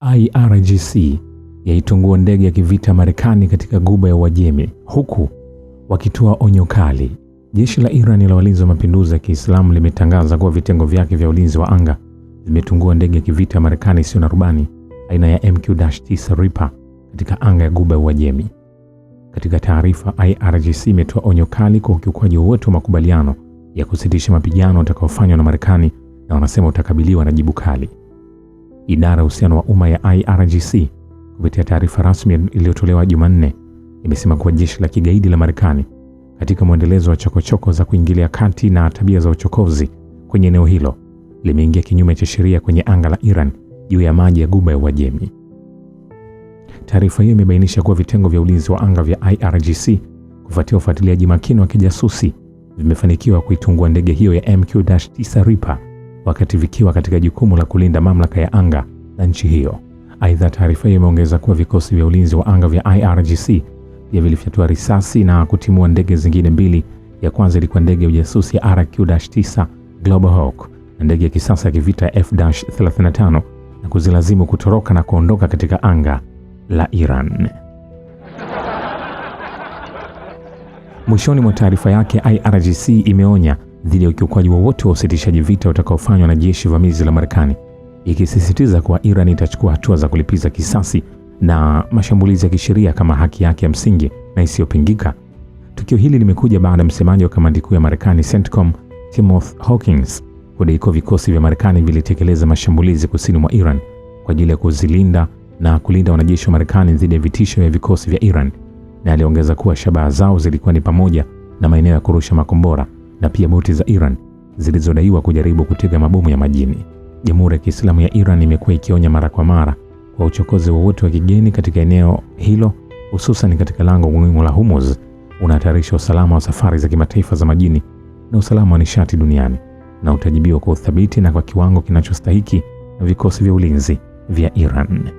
IRGC yaitungua ndege ya kivita Marekani katika Ghuba ya Uajemi, huku wakitoa onyo kali. Jeshi la Iran la Walinzi wa Mapinduzi ya Kiislamu limetangaza kuwa vitengo vyake vya ulinzi wa anga vimetungua ndege ya kivita ya Marekani isiyo na rubani aina ya MQ-9 Reaper katika anga ya Ghuba ya Uajemi. Katika taarifa, IRGC imetoa onyo kali kwa ukiukwaji wowote wa makubaliano ya kusitisha mapigano utakaofanywa na Marekani, na wanasema utakabiliwa na jibu kali. Idara ya uhusiano wa umma ya IRGC kupitia taarifa rasmi iliyotolewa Jumanne imesema kuwa jeshi la kigaidi la Marekani katika mwendelezo wa chokochoko za kuingilia kati na tabia za uchokozi kwenye eneo hilo limeingia kinyume cha sheria kwenye anga la Iran juu ya maji ya Ghuba ya Uajemi. Taarifa hiyo imebainisha kuwa vitengo vya ulinzi wa anga vya IRGC kufuatia ufuatiliaji makini wa kijasusi vimefanikiwa kuitungua ndege hiyo ya MQ-9 Reaper wakati vikiwa katika jukumu la kulinda mamlaka ya anga la nchi hiyo. Aidha, taarifa hiyo imeongeza kuwa vikosi vya ulinzi wa anga vya IRGC pia vilifyatua risasi na kutimua ndege zingine mbili. Ya kwanza ilikuwa ndege ya ujasusi ya RQ-9 Global Hawk na ndege ya kisasa ya kivita ya F-35 na kuzilazimu kutoroka na kuondoka katika anga la Iran. Mwishoni mwa taarifa yake, IRGC imeonya dhidi ya ukiukwaji wowote wa usitishaji vita utakaofanywa na jeshi vamizi la Marekani, ikisisitiza kuwa Iran itachukua hatua za kulipiza kisasi na mashambulizi ya kisheria kama haki yake ya msingi na isiyopingika. Tukio hili limekuja baada ya msemaji wa kamandi kuu ya Marekani CENTCOM Timothy Hawkins kudai kuwa vikosi vya Marekani vilitekeleza mashambulizi kusini mwa Iran kwa ajili ya kuzilinda na kulinda wanajeshi wa Marekani dhidi ya vitisho vya vikosi vya Iran, na aliongeza kuwa shabaha zao zilikuwa ni pamoja na maeneo ya kurusha makombora na pia boti za Iran zilizodaiwa kujaribu kutega mabomu ya majini. Jamhuri ya Kiislamu ya Iran imekuwa ikionya mara kwa mara kwa uchokozi wowote wa kigeni katika eneo hilo, hususan katika lango muhimu la Hormuz unahatarisha usalama wa safari za kimataifa za majini na usalama wa nishati duniani, na utajibiwa kwa uthabiti na kwa kiwango kinachostahiki na vikosi vya ulinzi vya Iran.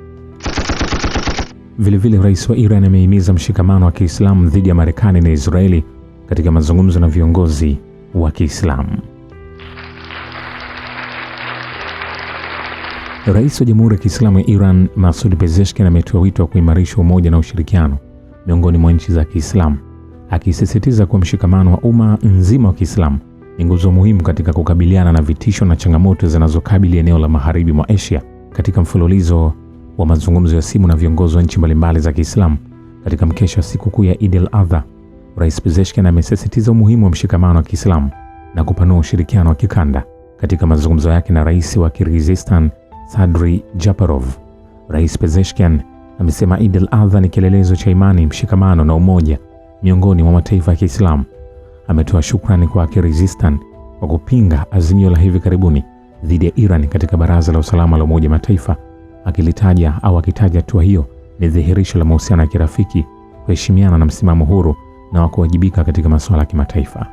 Vilevile, rais wa Iran amehimiza mshikamano wa Kiislamu dhidi ya Marekani na Israeli katika mazungumzo na viongozi wa Kiislamu. Rais wa Jamhuri ya Kiislamu ya Iran Masoud Pezeshkian ametoa wito wa kuimarisha umoja na ushirikiano miongoni mwa nchi za Kiislamu, akisisitiza kuwa mshikamano wa umma nzima wa Kiislamu ni nguzo muhimu katika kukabiliana na vitisho na changamoto zinazokabili eneo la magharibi mwa Asia. Katika mfululizo wa mazungumzo ya simu na viongozi wa nchi mbalimbali za Kiislamu katika mkesha wa sikukuu ya Eid al-Adha, Rais Pezeshkian amesisitiza umuhimu wa mshikamano wa Kiislamu na kupanua ushirikiano wa kikanda. Katika mazungumzo yake na rais wa Kyrgyzstan Sadri Japarov, Rais Pezeshkian amesema Eid al-Adha ni kielelezo cha imani, mshikamano na umoja miongoni mwa mataifa ya Kiislamu. Ametoa shukrani kwa Kyrgyzstan kwa kupinga azimio la hivi karibuni dhidi ya Iran katika Baraza la Usalama la Umoja Mataifa, akitaja hatua hiyo ni dhihirisho la mahusiano ya kirafiki, kuheshimiana na msimamo huru na wa kuwajibika katika masuala ya kimataifa.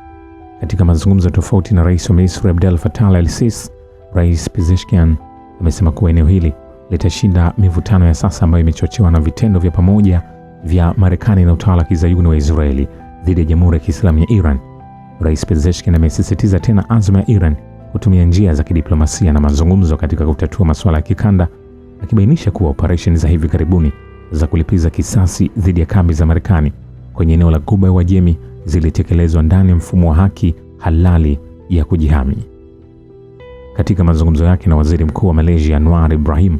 Katika mazungumzo tofauti na Rais wa Misri Abdel Fattah al-Sisi, Rais Pezeshkian amesema kuwa eneo hili litashinda mivutano ya sasa ambayo imechochewa na vitendo vya pamoja vya Marekani na utawala wa kizayuni wa Israeli dhidi ya Jamhuri ya Kiislamu ya Iran. Rais Pezeshkian amesisitiza tena azma ya Iran kutumia njia za kidiplomasia na mazungumzo katika kutatua masuala ya kikanda, akibainisha kuwa operesheni za hivi karibuni za kulipiza kisasi dhidi ya kambi za Marekani kwenye eneo la Ghuba ya Uajemi zilitekelezwa ndani ya mfumo wa haki halali ya kujihami. Katika mazungumzo yake na Waziri Mkuu wa Malaysia Anwar Ibrahim,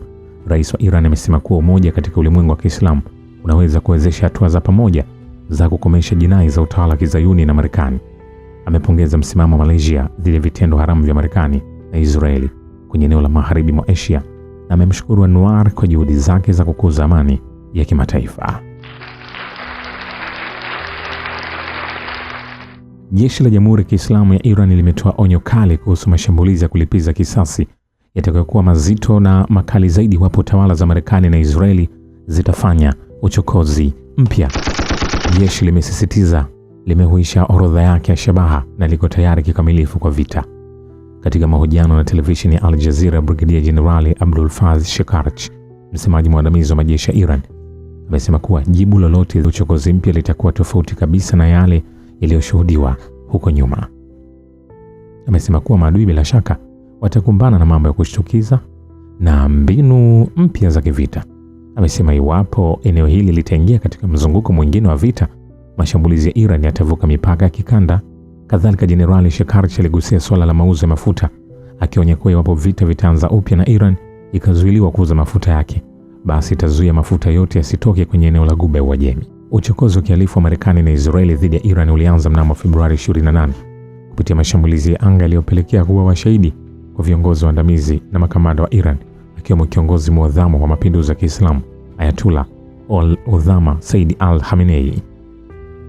Rais wa Iran amesema kuwa umoja katika ulimwengu wa Kiislamu unaweza kuwezesha hatua za pamoja za kukomesha jinai za utawala wa kizayuni na Marekani. Amepongeza msimamo wa Malaysia dhidi ya vitendo haramu vya Marekani na Israeli kwenye eneo la magharibi mwa Asia, na amemshukuru Anwar kwa juhudi zake za kukuza amani ya kimataifa. Jeshi la Jamhuri ya Kiislamu ya Iran limetoa onyo kali kuhusu mashambulizi ya kulipiza kisasi yatakayokuwa mazito na makali zaidi iwapo tawala za Marekani na Israeli zitafanya uchokozi mpya. Jeshi limesisitiza limehuisha orodha yake ya shabaha na liko tayari kikamilifu kwa vita. Katika mahojiano na televisheni ya Al Jazeera, Brigadier General Abdul Faz Shekarch, msemaji mwandamizi wa majeshi ya Iran, amesema kuwa jibu lolote la uchokozi mpya litakuwa tofauti kabisa na yale yaliyoshuhudiwa huko nyuma. Amesema kuwa maadui bila shaka watakumbana na mambo ya kushtukiza na mbinu mpya za kivita. Amesema iwapo eneo hili litaingia katika mzunguko mwingine wa vita, mashambulizi ya Iran yatavuka mipaka ya kikanda. Kadhalika, Jenerali Shekarchi aligusia swala la mauzo ya mafuta, akionya kuwa iwapo vita vitaanza upya na Iran ikazuiliwa kuuza mafuta yake, basi itazuia mafuta yote yasitoke kwenye eneo la Ghuba ya Uajemi. Uchokozi wa kihalifu wa Marekani na Israeli dhidi ya Iran ulianza mnamo Februari 28 kupitia mashambulizi ya anga yaliyopelekea kuwa washahidi kwa viongozi waandamizi na makamanda wa Iran, akiwemo kiongozi mwadhamu wa mapinduzi ya Kiislamu Ayatollah al-Udhama Said al-Khamenei.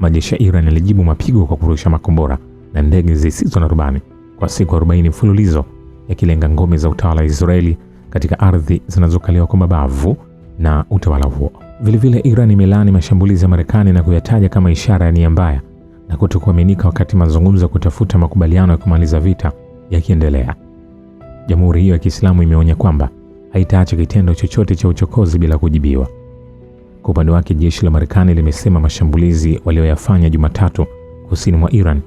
Majeshi ya Iran yalijibu mapigo kwa kurusha makombora na ndege zisizo na rubani kwa siku 40 mfululizo, yakilenga ngome za utawala wa Israeli katika ardhi zinazokaliwa kwa mabavu na utawala huo. Vilevile, Iran imelaani mashambulizi ya Marekani na kuyataja kama ishara ya nia mbaya na kutokuaminika, wakati mazungumzo ya kutafuta makubaliano ya kumaliza vita yakiendelea. Jamhuri hiyo ya Kiislamu imeonya kwamba haitaacha kitendo chochote cha uchokozi bila kujibiwa. Kwa upande wake, jeshi la Marekani limesema mashambulizi walioyafanya Jumatatu kusini mwa Iran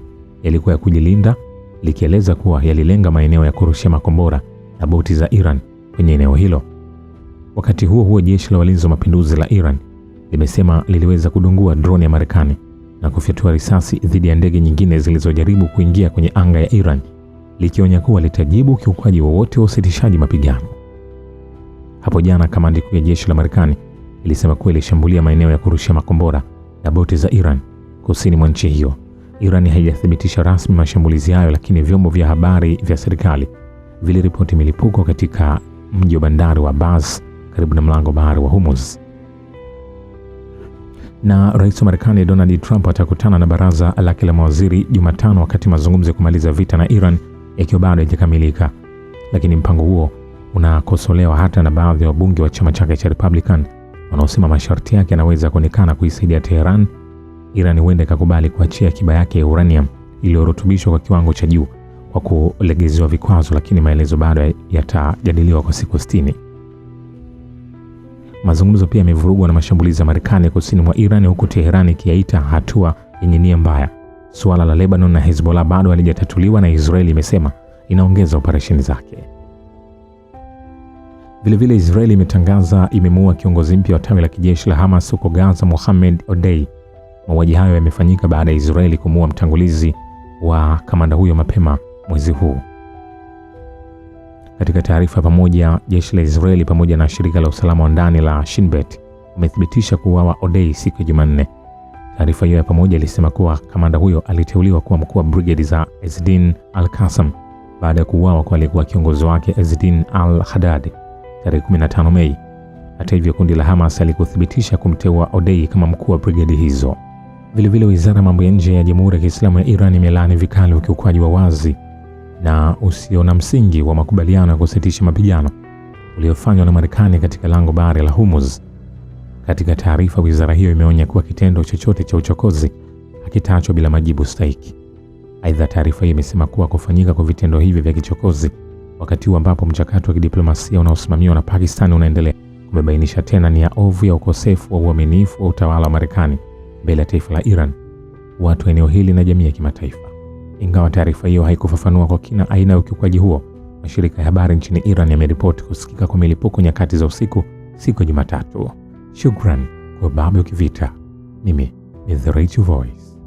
yalikuwa ya kujilinda, likieleza kuwa yalilenga maeneo ya kurushia makombora na boti za Iran kwenye eneo hilo. Wakati huo huo, jeshi la walinzi wa mapinduzi la Iran limesema liliweza kudungua droni ya Marekani na kufyatua risasi dhidi ya ndege nyingine zilizojaribu kuingia kwenye anga ya Iran, likionya kuwa litajibu kiukaji wowote wa usitishaji mapigano. Hapo jana, kamandi kuu ya jeshi la Marekani ilisema kuwa ilishambulia maeneo ya kurushia makombora na boti za Iran kusini mwa nchi hiyo. Iran haijathibitisha rasmi mashambulizi hayo, lakini vyombo vya habari vya serikali viliripoti milipuko katika mji wa bandari wa Abbas karibu na mlango bahari wa Hormuz. Na Rais wa Marekani Donald Trump atakutana na baraza lake la mawaziri Jumatano, wakati mazungumzo ya kumaliza vita na Iran yakiwa bado hayajakamilika. Lakini mpango huo unakosolewa hata na baadhi ya wabunge wa chama chake cha Republican wanaosema masharti yake yanaweza kuonekana kuisaidia Tehran. Iran huenda ikakubali kuachia akiba yake ya uranium iliyorutubishwa kwa kiwango cha juu kwa kulegezewa vikwazo, lakini maelezo bado yatajadiliwa kwa siku 60. Mazungumzo pia yamevurugwa na mashambulizi ya Marekani kusini mwa Iran, huku Tehran ikiyaita hatua yenye nia mbaya. Suala la Lebanon na Hezbollah bado halijatatuliwa na Israeli imesema inaongeza operesheni zake. Vilevile, Israeli imetangaza imemuua kiongozi mpya wa tawi la kijeshi la Hamas huko Gaza, Mohamed Odei. Mauaji hayo yamefanyika baada ya Israeli kumuua mtangulizi wa kamanda huyo mapema mwezi huu. Katika taarifa pamoja, jeshi la Israeli pamoja na shirika la usalama wa ndani la Shin Bet wamethibitisha kuuawa Odei siku ya Jumanne. Taarifa hiyo ya pamoja ilisema kuwa kamanda huyo aliteuliwa kuwa mkuu wa brigade za Ezdin al-Qassam baada ya kuuawa kwa aliyekuwa kiongozi wake Ezdin al-Haddad tarehe 15 Mei. Hata hivyo, kundi la Hamas alikuthibitisha kumteua Odei kama mkuu wa brigade hizo. Vilevile, wizara ya mambo ya nje ya Jamhuri ya Kiislamu ya Iran imelaani vikali ukiukwaji wa wazi na usio na msingi wa makubaliano ya kusitisha mapigano uliofanywa na Marekani katika lango bahari la Hormuz. Katika taarifa, wizara hiyo imeonya kuwa kitendo chochote cha uchokozi hakitaachwa bila majibu stahiki. Aidha, taarifa hiyo imesema kuwa kufanyika kwa vitendo hivi vya kichokozi wakati huu ambapo mchakato wa kidiplomasia unaosimamiwa na Pakistan unaendelea kumebainisha tena nia ovu ya ukosefu wa uaminifu wa utawala wa Marekani mbele ya taifa la Iran, watu eneo hili na jamii ya kimataifa. Ingawa taarifa hiyo haikufafanua kwa kina aina ya ukiukaji huo, mashirika ya habari nchini Iran yameripoti kusikika kwa milipuko nyakati za usiku siku ya Jumatatu. Shukran kwa Babu Kivita. Mimi ni The Right Voice.